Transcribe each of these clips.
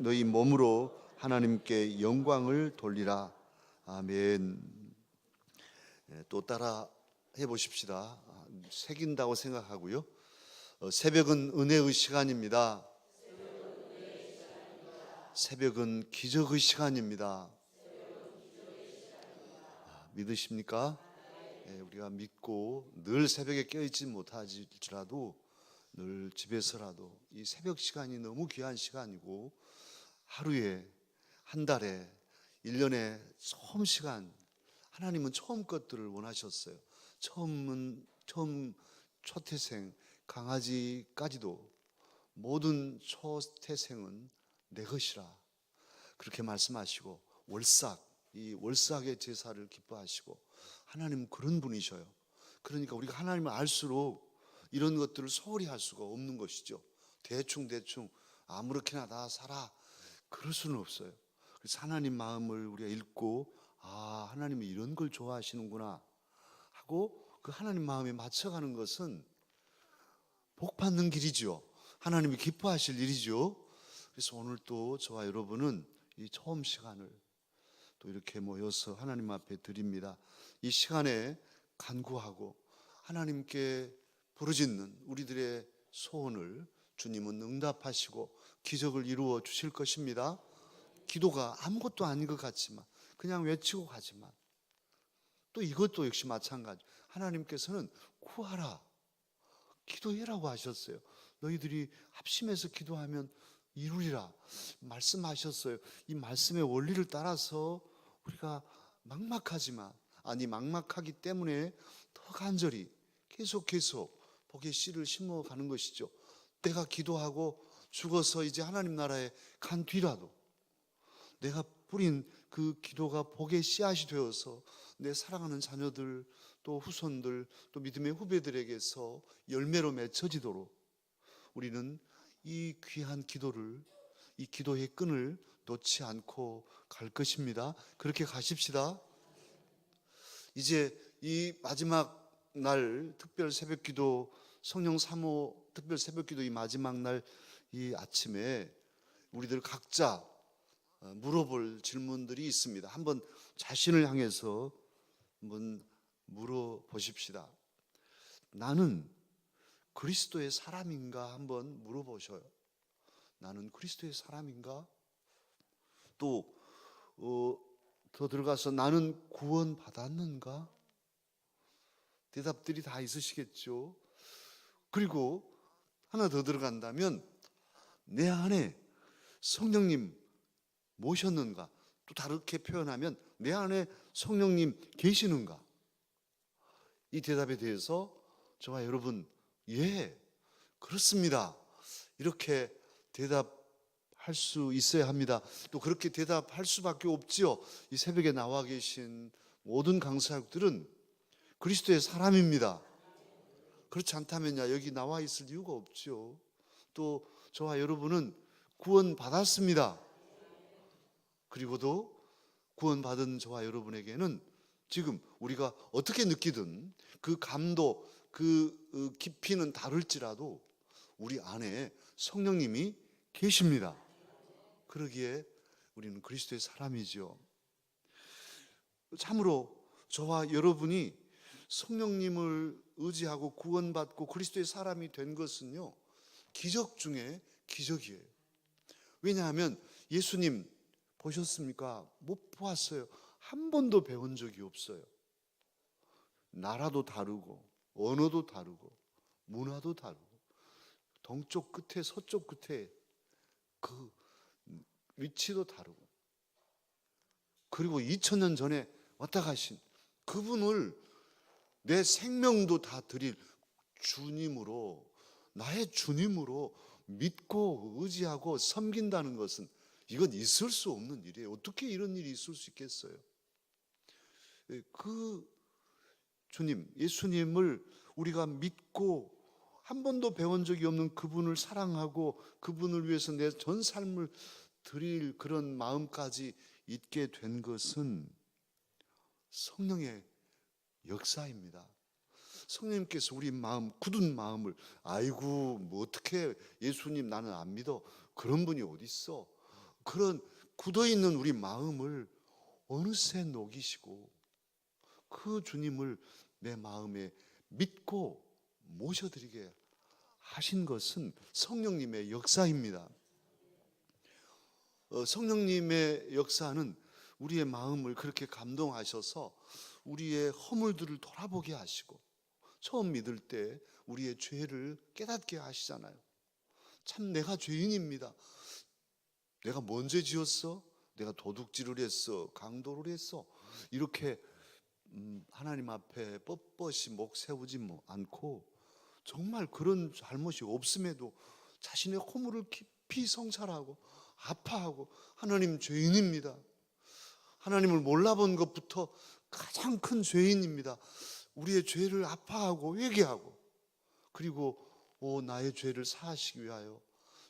너희 몸으로 하나님께 영광을 돌리라. 아멘. 또 따라 해보십시다. 새긴다고 생각하고요. 새벽은 은혜의 시간입니다. 새벽은 기적의 시간입니다. 믿으십니까? 우리가 믿고 늘 새벽에 깨어있지 못할지라도 늘 집에서라도 이 새벽 시간이 너무 귀한 시간이고, 하루에, 한 달에, 1년에 처음 시간, 하나님은 처음 것들을 원하셨어요. 처음 초태생, 강아지까지도 모든 초태생은 내 것이라 그렇게 말씀하시고, 이 월삭의 제사를 기뻐하시고, 하나님은 그런 분이셔요. 그러니까 우리가 하나님을 알수록 이런 것들을 소홀히 할 수가 없는 것이죠. 대충 아무렇게나 다 살아, 그럴 수는 없어요. 그래서 하나님 마음을 우리가 읽고, 하나님이 이런 걸 좋아하시는구나 하고 그 하나님 마음에 맞춰가는 것은 복 받는 길이죠. 하나님이 기뻐하실 일이죠. 그래서 오늘 또 저와 여러분은 이 처음 시간을 또 이렇게 모여서 하나님 앞에 드립니다. 이 시간에 간구하고 하나님께 부르짖는 우리들의 소원을 주님은 응답하시고 기적을 이루어 주실 것입니다. 기도가 아무것도 아닌 것 같지만, 그냥 외치고 가지만, 또 이것도 역시 마찬가지. 하나님께서는 구하라, 기도해라고 하셨어요. 너희들이 합심해서 기도하면 이루리라 말씀하셨어요. 이 말씀의 원리를 따라서 우리가 막막하기 때문에 더 간절히 계속 복의 씨를 심어가는 것이죠. 내가 기도하고 죽어서 이제 하나님 나라에 간 뒤라도 내가 뿌린 그 기도가 복의 씨앗이 되어서 내 사랑하는 자녀들, 또 후손들, 또 믿음의 후배들에게서 열매로 맺혀지도록 우리는 이 귀한 기도를, 이 기도의 끈을 놓지 않고 갈 것입니다. 그렇게 가십시다. 이제 이 마지막 날 특별 새벽기도, 성령 3호 특별 새벽기도 이 마지막 날 이 아침에 우리들 각자 물어볼 질문들이 있습니다. 한번 자신을 향해서 한번 물어보십시다. 나는 그리스도의 사람인가 한번 물어보셔요. 나는 그리스도의 사람인가? 또 더 들어가서 나는 구원받았는가? 대답들이 다 있으시겠죠. 그리고 하나 더 들어간다면, 내 안에 성령님 모셨는가? 또 다르게 표현하면 내 안에 성령님 계시는가? 이 대답에 대해서 저와 여러분, 예, 그렇습니다, 이렇게 대답할 수 있어야 합니다. 또 그렇게 대답할 수밖에 없지요. 이 새벽에 나와 계신 모든 강사역들은 그리스도의 사람입니다. 그렇지 않다면야 여기 나와 있을 이유가 없죠. 또 저와 여러분은 구원받았습니다. 그리고도 구원받은 저와 여러분에게는 지금 우리가 어떻게 느끼든 그 감도, 그 깊이는 다를지라도 우리 안에 성령님이 계십니다. 그러기에 우리는 그리스도의 사람이죠. 참으로 저와 여러분이 성령님을 의지하고 구원받고 그리스도의 사람이 된 것은요, 기적 중에 기적이에요. 왜냐하면 예수님 보셨습니까? 못 보았어요. 한 번도 배운 적이 없어요. 나라도 다르고 언어도 다르고 문화도 다르고 동쪽 끝에 서쪽 끝에 그 위치도 다르고, 그리고 2000년 전에 왔다 가신 그분을 내 생명도 다 드릴 주님으로, 나의 주님으로 믿고 의지하고 섬긴다는 것은 이건 있을 수 없는 일이에요. 어떻게 이런 일이 있을 수 있겠어요? 그 주님, 예수님을 우리가 믿고 한 번도 배운 적이 없는 그분을 사랑하고 그분을 위해서 내 전 삶을 드릴 그런 마음까지 있게 된 것은 성령의 역사입니다. 성령님께서 우리 마음, 굳은 마음을, 아이고 뭐 어떻게 예수님 나는 안 믿어, 그런 분이 어디 있어, 그런 굳어있는 우리 마음을 어느새 녹이시고 그 주님을 내 마음에 믿고 모셔드리게 하신 것은 성령님의 역사입니다. 성령님의 역사는 우리의 마음을 그렇게 감동하셔서 우리의 허물들을 돌아보게 하시고 처음 믿을 때 우리의 죄를 깨닫게 하시잖아요. 참 내가 죄인입니다. 내가 뭔 죄 지었어? 내가 도둑질을 했어? 강도를 했어? 이렇게 하나님 앞에 뻣뻣이 목 세우지 않고 정말 그런 잘못이 없음에도 자신의 허물을 깊이 성찰하고 아파하고 하나님 죄인입니다. 하나님을 몰라본 것부터 가장 큰 죄인입니다. 우리의 죄를 아파하고 회개하고 그리고 나의 죄를 사하시기 위하여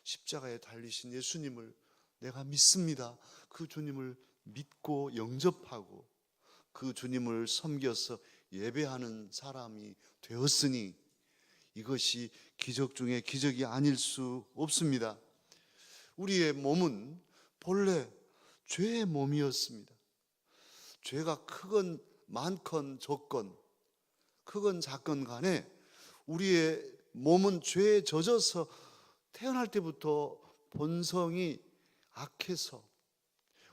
십자가에 달리신 예수님을 내가 믿습니다. 그 주님을 믿고 영접하고 그 주님을 섬겨서 예배하는 사람이 되었으니 이것이 기적 중에 기적이 아닐 수 없습니다. 우리의 몸은 본래 죄의 몸이었습니다. 죄가 크건 많건 적건 크건 작건 간에 우리의 몸은 죄에 젖어서 태어날 때부터 본성이 악해서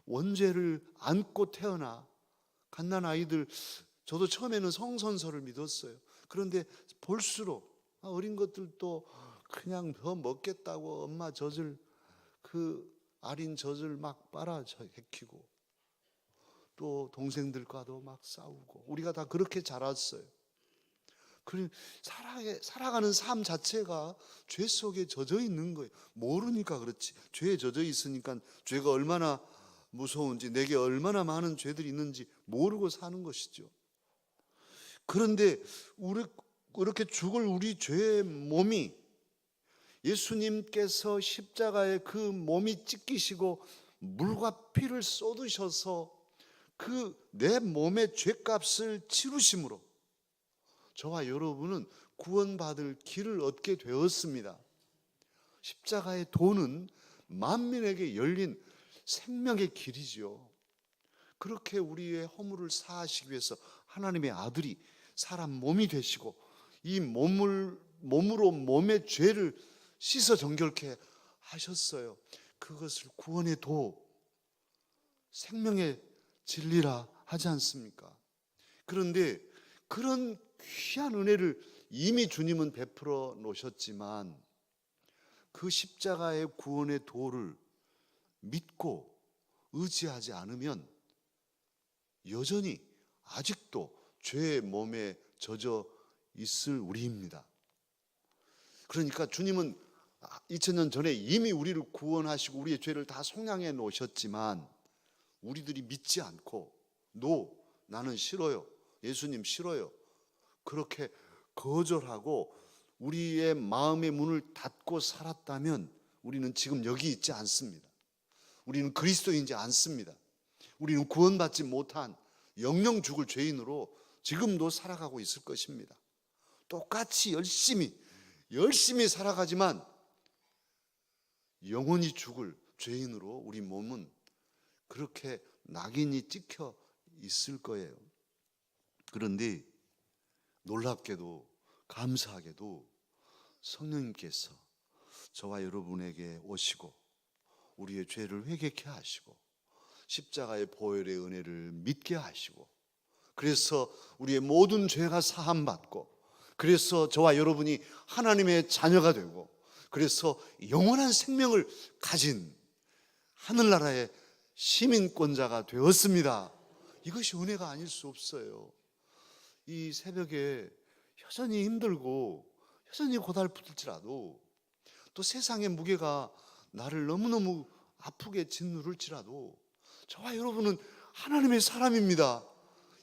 원죄를 안고 태어나 갓난아이들, 저도 처음에는 성선설을 믿었어요. 그런데 볼수록 어린 것들도 그냥 더 먹겠다고 엄마 젖을 그 아린 젖을 막 빨아 헤키고 또 동생들과도 막 싸우고 우리가 다 그렇게 자랐어요. 그리고 살아가는 삶 자체가 죄 속에 젖어 있는 거예요. 모르니까 그렇지. 죄에 젖어 있으니까 죄가 얼마나 무서운지 내게 얼마나 많은 죄들이 있는지 모르고 사는 것이죠. 그런데 이렇게 죽을 우리 죄의 몸이 예수님께서 십자가에 그 몸이 찢기시고 물과 피를 쏟으셔서 그 내 몸의 죄값을 치루심으로 저와 여러분은 구원받을 길을 얻게 되었습니다. 십자가의 도는 만민에게 열린 생명의 길이지요. 그렇게 우리의 허물을 사하시기 위해서 하나님의 아들이 사람 몸이 되시고 이 몸으로 몸의 죄를 씻어 정결케 하셨어요. 그것을 구원의 도, 생명의 진리라 하지 않습니까? 그런데 그런 귀한 은혜를 이미 주님은 베풀어 놓으셨지만 그 십자가의 구원의 도를 믿고 의지하지 않으면 여전히 아직도 죄의 몸에 젖어 있을 우리입니다. 그러니까 주님은 2000년 전에 이미 우리를 구원하시고 우리의 죄를 다 속량해 놓으셨지만 우리들이 믿지 않고 나는 싫어요. 예수님 싫어요. 그렇게 거절하고 우리의 마음의 문을 닫고 살았다면 우리는 지금 여기 있지 않습니다. 우리는 그리스도인지 않습니다. 우리는 구원받지 못한 영영 죽을 죄인으로 지금도 살아가고 있을 것입니다. 똑같이 열심히 살아가지만 영원히 죽을 죄인으로 우리 몸은 그렇게 낙인이 찍혀 있을 거예요. 그런데 놀랍게도 감사하게도 성령님께서 저와 여러분에게 오시고 우리의 죄를 회개케 하시고 십자가의 보혈의 은혜를 믿게 하시고 그래서 우리의 모든 죄가 사함받고 그래서 저와 여러분이 하나님의 자녀가 되고 그래서 영원한 생명을 가진 하늘나라의 시민권자가 되었습니다. 이것이 은혜가 아닐 수 없어요. 이 새벽에 여전히 힘들고 여전히 고달플지라도 또 세상의 무게가 나를 너무너무 아프게 짓누를지라도 저와 여러분은 하나님의 사람입니다.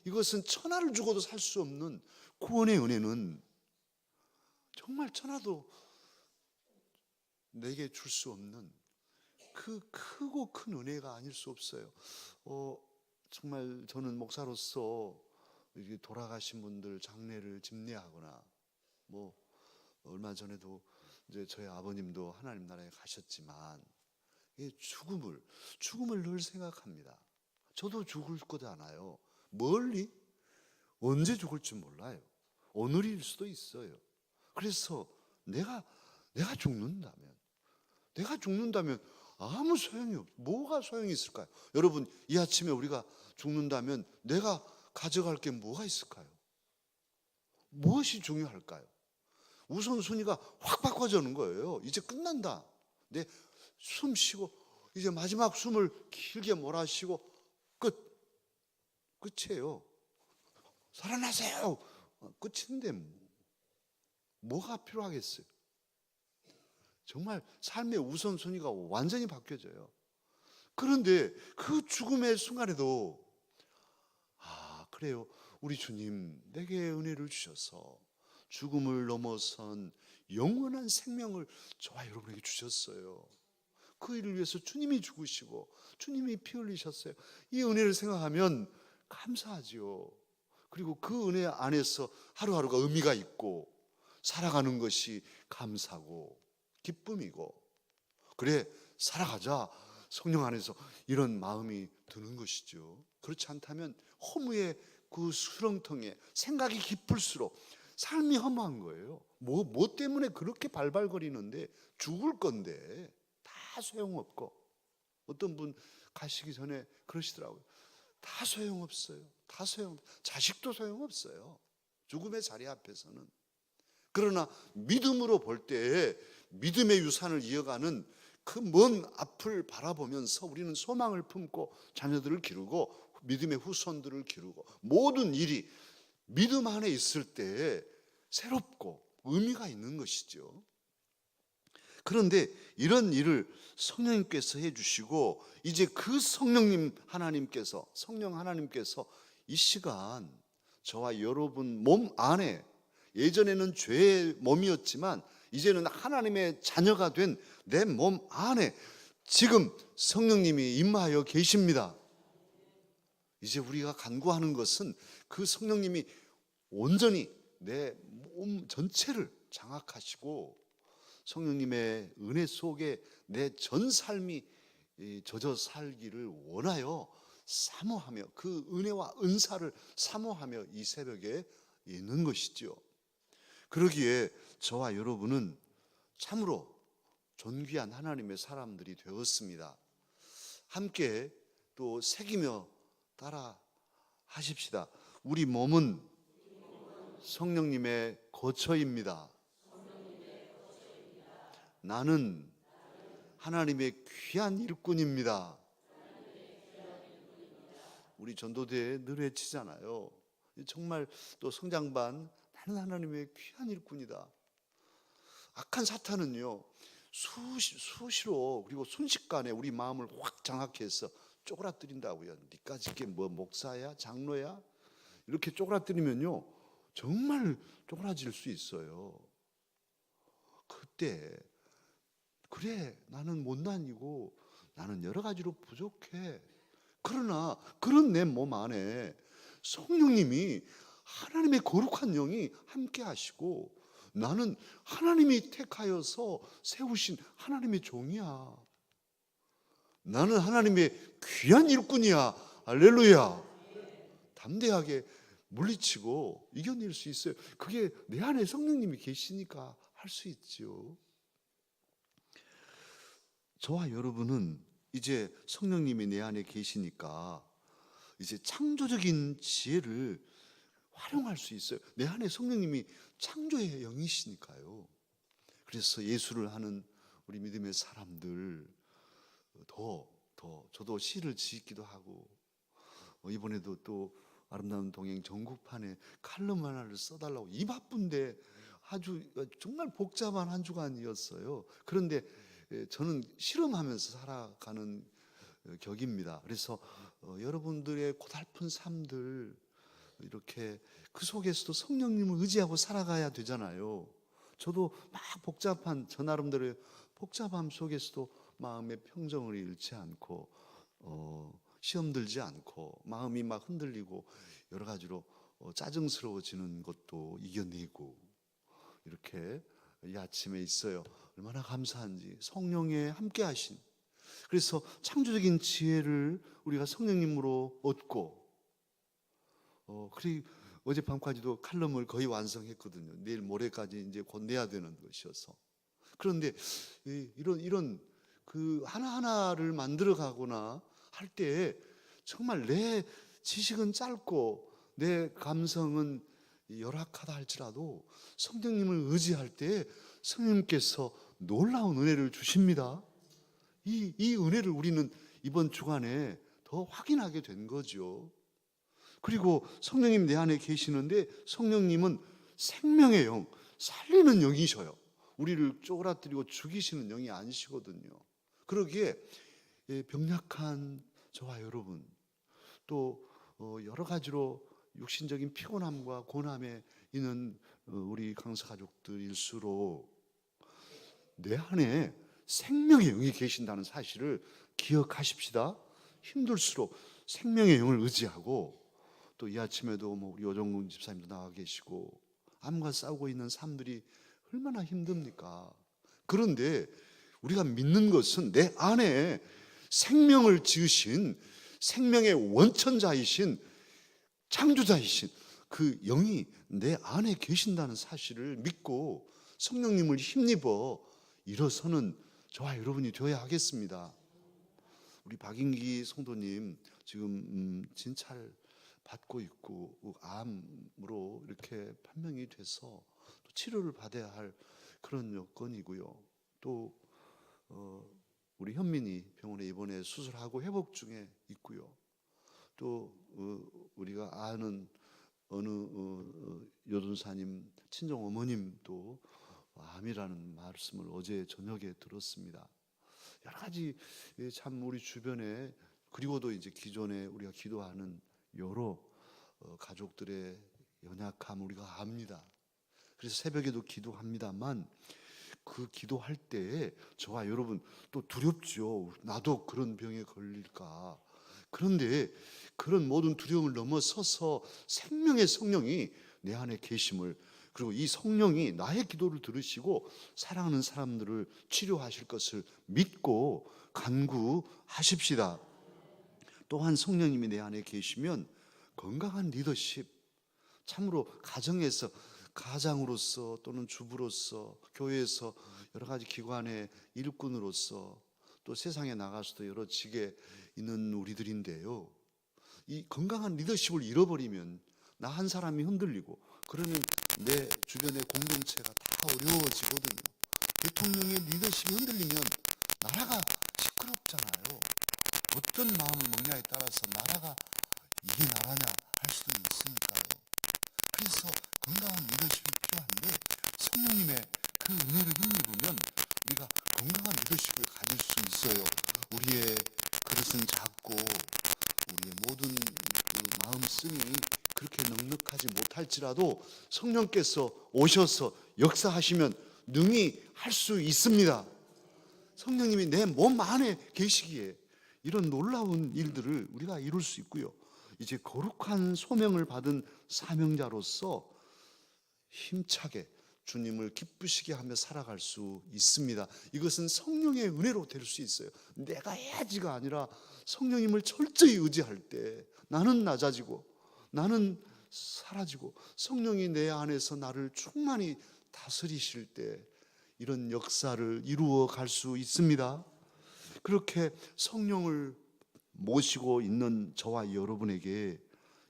이것은 천하를 주고도 살 수 없는 구원의 은혜는 정말 천하도 내게 줄 수 없는 그 크고 큰 은혜가 아닐 수 없어요. 정말 저는 목사로서 돌아가신 분들 장례를 집례하거나 얼마 전에도 이제 저희 아버님도 하나님 나라에 가셨지만 죽음을 늘 생각합니다. 저도 죽을 거잖아요. 멀리 언제 죽을지 몰라요. 오늘일 수도 있어요. 그래서 내가 죽는다면 아무 소용이 없어. 뭐가 소용이 있을까요? 여러분, 이 아침에 우리가 죽는다면 내가 가져갈 게 뭐가 있을까요? 무엇이 중요할까요? 우선순위가 확 바꿔지는 거예요. 이제 끝난다. 내 숨 쉬고 이제 마지막 숨을 길게 몰아쉬고 끝이에요. 살아나세요. 끝인데 뭐가 필요하겠어요? 정말 삶의 우선순위가 완전히 바뀌어져요. 그런데 그 죽음의 순간에도 그래요. 우리 주님 내게 은혜를 주셔서 죽음을 넘어선 영원한 생명을 저와 여러분에게 주셨어요. 그 일을 위해서 주님이 죽으시고 주님이 피 흘리셨어요. 이 은혜를 생각하면 감사하지요. 그리고 그 은혜 안에서 하루하루가 의미가 있고 살아가는 것이 감사고 기쁨이고, 그래 살아가자, 성령 안에서 이런 마음이 드는 것이죠. 그렇지 않다면 허무의 그 수렁텅에 생각이 깊을수록 삶이 허무한 거예요. 뭐 때문에 그렇게 발발거리는데, 죽을 건데 다 소용없고. 어떤 분 가시기 전에 그러시더라고요. 다 소용없어요. 자식도 소용없어요. 죽음의 자리 앞에서는. 그러나 믿음으로 볼 때 믿음의 유산을 이어가는 그 먼 앞을 바라보면서 우리는 소망을 품고 자녀들을 기르고 믿음의 후손들을 기르고, 모든 일이 믿음 안에 있을 때 새롭고 의미가 있는 것이죠. 그런데 이런 일을 성령님께서 해주시고, 이제 그 성령 하나님께서 이 시간 저와 여러분 몸 안에, 예전에는 죄의 몸이었지만 이제는 하나님의 자녀가 된 내 몸 안에 지금 성령님이 임하여 계십니다. 이제 우리가 간구하는 것은 그 성령님이 온전히 내 몸 전체를 장악하시고 성령님의 은혜 속에 내 전 삶이 젖어 살기를 원하여 사모하며, 그 은혜와 은사를 사모하며 이 새벽에 있는 것이죠. 그러기에 저와 여러분은 참으로 존귀한 하나님의 사람들이 되었습니다. 함께 또 새기며 따라 하십시다. 우리 몸은 성령님의 거처입니다. 나는 하나님의 귀한 일꾼입니다. 우리 전도대에 늘 외치잖아요. 정말 또 성장반, 나는 하나님의 귀한 일꾼이다. 악한 사탄은요, 수시로 그리고 순식간에 우리 마음을 확 장악해서 쪼그라뜨린다고요. 니까지 게 뭐 목사야, 장로야, 이렇게 쪼그라뜨리면요 정말 쪼그라질 수 있어요. 그때 그래, 나는 못난이고 나는 여러 가지로 부족해. 그러나 그런 내 몸 안에 성령님이, 하나님의 거룩한 영이 함께 하시고, 나는 하나님이 택하여서 세우신 하나님의 종이야. 나는 하나님의 귀한 일꾼이야. 할렐루야. 담대하게 물리치고 이겨낼 수 있어요. 그게 내 안에 성령님이 계시니까 할 수 있죠. 저와 여러분은 이제 성령님이 내 안에 계시니까 이제 창조적인 지혜를 활용할 수 있어요. 내 안에 성령님이 창조의 영이시니까요. 그래서 예술을 하는 우리 믿음의 사람들 저도 시를 짓기도 하고, 이번에도 또 아름다운 동행 전국판에 칼럼 하나를 써달라고, 이 바쁜데 아주 정말 복잡한 한 주간이었어요. 그런데 저는 실험하면서 살아가는 격입니다. 그래서 여러분들의 고달픈 삶들, 이렇게 그 속에서도 성령님을 의지하고 살아가야 되잖아요. 저도 막 저 나름대로의 복잡함 속에서도 마음의 평정을 잃지 않고, 시험 들지 않고, 마음이 막 흔들리고 여러 가지로 짜증스러워지는 것도 이겨내고, 이렇게 이 아침에 있어요. 얼마나 감사한지. 성령의 함께 하신, 그래서 창조적인 지혜를 우리가 성령님으로 얻고, 그리고 어젯밤까지도 칼럼을 거의 완성했거든요. 내일 모레까지 이제 곧 내야 되는 것이어서. 그런데 이런 그 하나하나를 만들어 가거나 할 때 정말 내 지식은 짧고 내 감성은 열악하다 할지라도 성령님을 의지할 때 성령님께서 놀라운 은혜를 주십니다. 이 은혜를 우리는 이번 주간에 더 확인하게 된 거죠. 그리고 성령님 내 안에 계시는데 성령님은 생명의 영, 살리는 영이셔요. 우리를 쪼그라뜨리고 죽이시는 영이 아니시거든요. 그러기에 병약한 저와 여러분, 또 여러 가지로 육신적인 피곤함과 고난에 있는 우리 강사 가족들일수록 내 안에 생명의 영이 계신다는 사실을 기억하십시다. 힘들수록 생명의 영을 의지하고, 또 이 아침에도 우리 오정근 집사님도 나와 계시고 암과 싸우고 있는 삶들이 얼마나 힘듭니까? 그런데 우리가 믿는 것은 내 안에 생명을 지으신 생명의 원천자이신 창조자이신 그 영이 내 안에 계신다는 사실을 믿고 성령님을 힘입어 일어서는 저와 여러분이 되어야 하겠습니다. 우리 박인기 성도님 지금 진찰 받고 있고 암으로 이렇게 판명이 돼서 또 치료를 받아야 할 그런 여건이고요. 또 우리 현민이 병원에 입원해 수술하고 회복 중에 있고요. 또 우리가 아는 어느 여전사님 친정 어머님도 암이라는 말씀을 어제 저녁에 들었습니다. 여러 가지 참 우리 주변에, 그리고도 이제 기존에 우리가 기도하는 여러 가족들의 연약함 우리가 압니다. 그래서 새벽에도 기도합니다만 그 기도할 때에 저와 여러분 또 두렵죠. 나도 그런 병에 걸릴까. 그런데 그런 모든 두려움을 넘어서서 생명의 성령이 내 안에 계심을, 그리고 이 성령이 나의 기도를 들으시고 사랑하는 사람들을 치료하실 것을 믿고 간구하십시다. 또한 성령님이 내 안에 계시면 건강한 리더십, 참으로 가정에서 가장으로서 또는 주부로서 교회에서 여러 가지 기관의 일꾼으로서 또 세상에 나가서도 여러 직에 있는 우리들인데요, 이 건강한 리더십을 잃어버리면 나 한 사람이 흔들리고 그러면 내 주변의 공동체가 다 어려워지거든요. 대통령의 리더십이 흔들리면 나라가 시끄럽잖아요. 어떤 마음을 먹냐에 따라서 나라가 이게 나라냐 할 수도 있으니까요. 그래서 건강한 리더십이 필요한데 성령님의 그 은혜를 힘입으면 우리가 건강한 리더십을 가질 수 있어요. 우리의 그릇은 작고 우리의 모든 그 마음씀이 그렇게 넉넉하지 못할지라도 성령께서 오셔서 역사하시면 능히 할 수 있습니다. 성령님이 내 몸 안에 계시기에 이런 놀라운 일들을 우리가 이룰 수 있고요. 이제 거룩한 소명을 받은 사명자로서 힘차게 주님을 기쁘시게 하며 살아갈 수 있습니다. 이것은 성령의 은혜로 될 수 있어요. 내가 해야지가 아니라 성령님을 철저히 의지할 때 나는 낮아지고 나는 사라지고 성령이 내 안에서 나를 충만히 다스리실 때 이런 역사를 이루어 갈 수 있습니다. 그렇게 성령을 모시고 있는 저와 여러분에게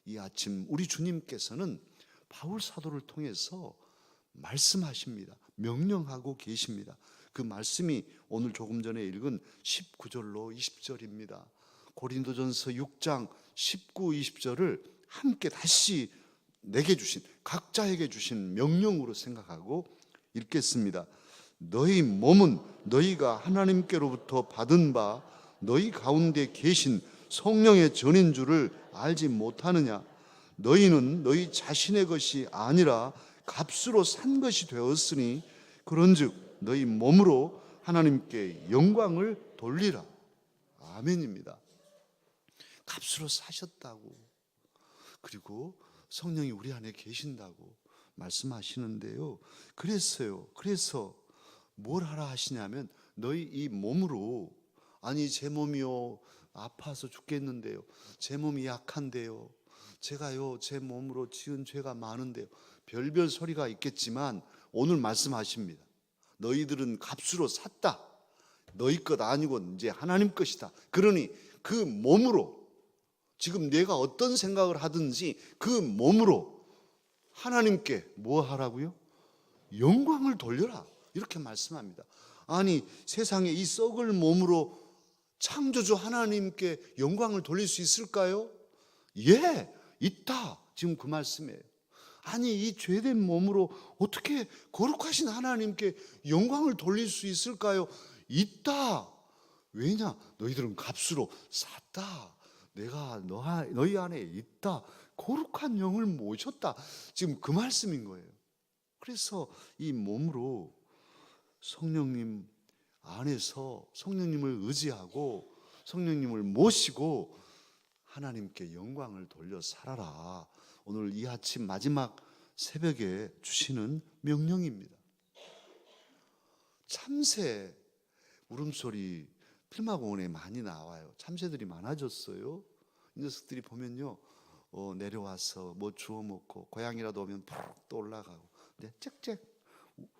이 아침 우리 주님께서는 바울 사도를 통해서 말씀하십니다. 명령하고 계십니다. 그 말씀이 오늘 조금 전에 읽은 19절로 20절입니다. 고린도전서 6장 19, 20절을 함께 다시 내게 주신, 각자에게 주신 명령으로 생각하고 읽겠습니다. 너희 몸은 너희가 하나님께로부터 받은 바 너희 가운데 계신 성령의 전인 줄을 알지 못하느냐? 너희는 너희 자신의 것이 아니라 값으로 산 것이 되었으니 그런즉 너희 몸으로 하나님께 영광을 돌리라. 아멘입니다. 값으로 사셨다고, 그리고 성령이 우리 안에 계신다고 말씀하시는데요. 그래서 뭘 하라 하시냐면 너희 이 몸으로 아니 제 몸이요 아파서 죽겠는데요. 제 몸이 약한데요. 제가요 제 몸으로 지은 죄가 많은데요. 별별 소리가 있겠지만 오늘 말씀하십니다. 너희들은 값으로 샀다. 너희 것 아니고 이제 하나님 것이다. 그러니 그 몸으로 지금 내가 어떤 생각을 하든지 그 몸으로 하나님께 뭐 하라고요? 영광을 돌려라. 이렇게 말씀합니다. 아니 세상에 이 썩을 몸으로 창조주 하나님께 영광을 돌릴 수 있을까요? 예, 있다. 지금 그 말씀이에요. 아니 이 죄된 몸으로 어떻게 거룩하신 하나님께 영광을 돌릴 수 있을까요? 있다. 왜냐? 너희들은 값으로 샀다. 내가 너희 안에 있다. 거룩한 영을 모셨다. 지금 그 말씀인 거예요. 그래서 이 몸으로 성령님 안에서 성령님을 의지하고 성령님을 모시고 하나님께 영광을 돌려 살아라. 오늘 이 아침 마지막 새벽에 주시는 명령입니다. 참새 울음소리 필마공원에 많이 나와요. 참새들이 많아졌어요. 이 녀석들이 보면요 내려와서 뭐 주워 먹고 고양이라도 오면 푹 또 올라가고. 근데 짹짹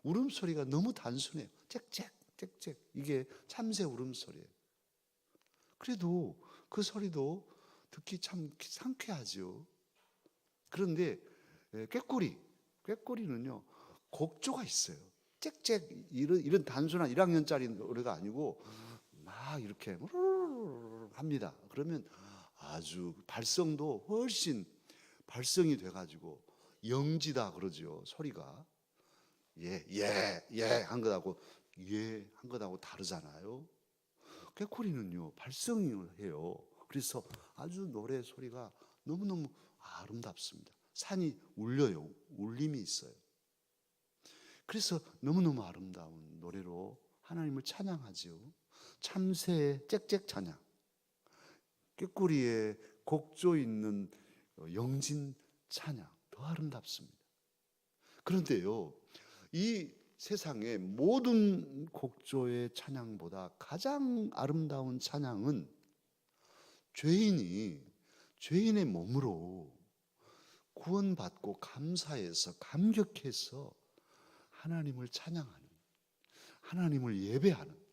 울음소리가 너무 단순해요. 짹짹 짹짹 이게 참새 울음소리예요. 그래도 그 소리도 듣기 참 상쾌하죠. 그런데 꾀꼬리는요 곡조가 있어요. 짹짹 이런 단순한 1학년짜리 노래가 아니고 막 이렇게 합니다. 그러면 아주 발성도 훨씬 발성이 돼가지고 영지다 그러죠. 소리가 예 한 것하고 예 한 것하고 다르잖아요. 꾀꼬리는요 발성을 해요. 그래서 아주 노래 소리가 너무너무 아름답습니다. 산이 울려요. 울림이 있어요. 그래서 너무너무 아름다운 노래로 하나님을 찬양하죠. 참새의 짹짹 찬양, 꾀꼬리에 곡조 있는 영진 찬양, 더 아름답습니다. 그런데요 이 세상의 모든 곡조의 찬양보다 가장 아름다운 찬양은 죄인의 몸으로 구원받고 감사해서 감격해서 하나님을 찬양하는, 하나님을 예배하는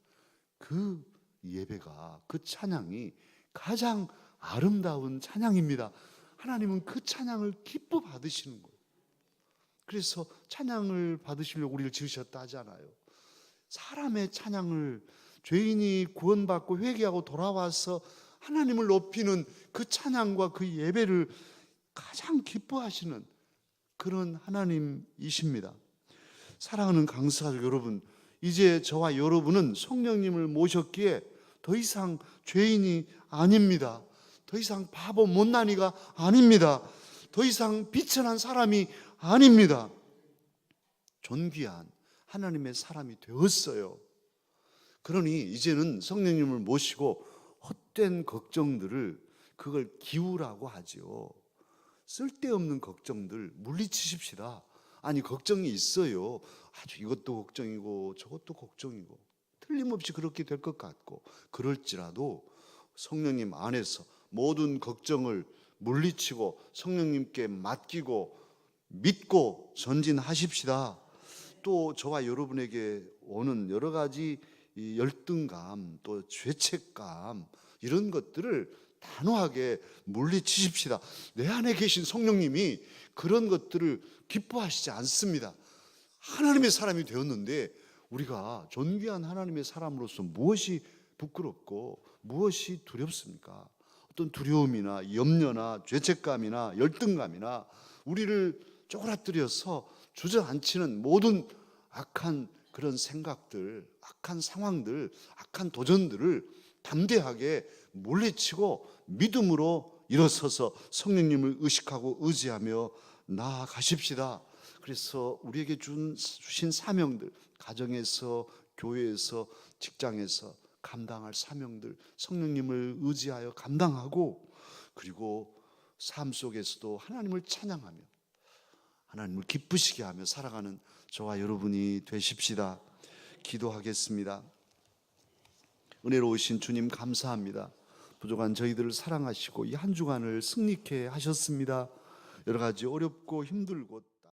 그 예배가, 그 찬양이 가장 아름다운 찬양입니다. 하나님은 그 찬양을 기뻐 받으시는 거예요. 그래서 찬양을 받으시려고 우리를 지으셨다 하잖아요. 사람의 찬양을, 죄인이 구원받고 회개하고 돌아와서 하나님을 높이는 그 찬양과 그 예배를 가장 기뻐하시는 그런 하나님이십니다. 사랑하는 강사가족 여러분, 이제 저와 여러분은 성령님을 모셨기에 더 이상 죄인이 아닙니다. 더 이상 바보 못난이가 아닙니다. 더 이상 비천한 사람이 아닙니다. 존귀한 하나님의 사람이 되었어요. 그러니 이제는 성령님을 모시고 헛된 걱정들을 그걸 기우라고 하죠. 쓸데없는 걱정들 물리치십시다. 아니 걱정이 있어요. 아주 이것도 걱정이고 저것도 걱정이고 틀림없이 그렇게 될 것 같고, 그럴지라도 성령님 안에서 모든 걱정을 물리치고 성령님께 맡기고 믿고 전진하십시다. 또 저와 여러분에게 오는 여러 가지 이 열등감, 또 죄책감, 이런 것들을 단호하게 물리치십시다. 내 안에 계신 성령님이 그런 것들을 기뻐하시지 않습니다. 하나님의 사람이 되었는데 우리가 존귀한 하나님의 사람으로서 무엇이 부끄럽고 무엇이 두렵습니까? 어떤 두려움이나 염려나 죄책감이나 열등감이나 우리를 쪼그라뜨려서 주저앉히는 모든 악한 그런 생각들, 악한 상황들, 악한 도전들을 담대하게 물리치고 믿음으로 일어서서 성령님을 의식하고 의지하며 나아가십시다. 그래서 우리에게 주신 사명들, 가정에서, 교회에서, 직장에서 감당할 사명들 성령님을 의지하여 감당하고, 그리고 삶 속에서도 하나님을 찬양하며 하나님을 기쁘시게 하며 살아가는 저와 여러분이 되십시다. 기도하겠습니다. 은혜로우신 주님 감사합니다. 부족한 저희들을 사랑하시고 이 한 주간을 승리케 하셨습니다. 여러 가지 어렵고 힘들고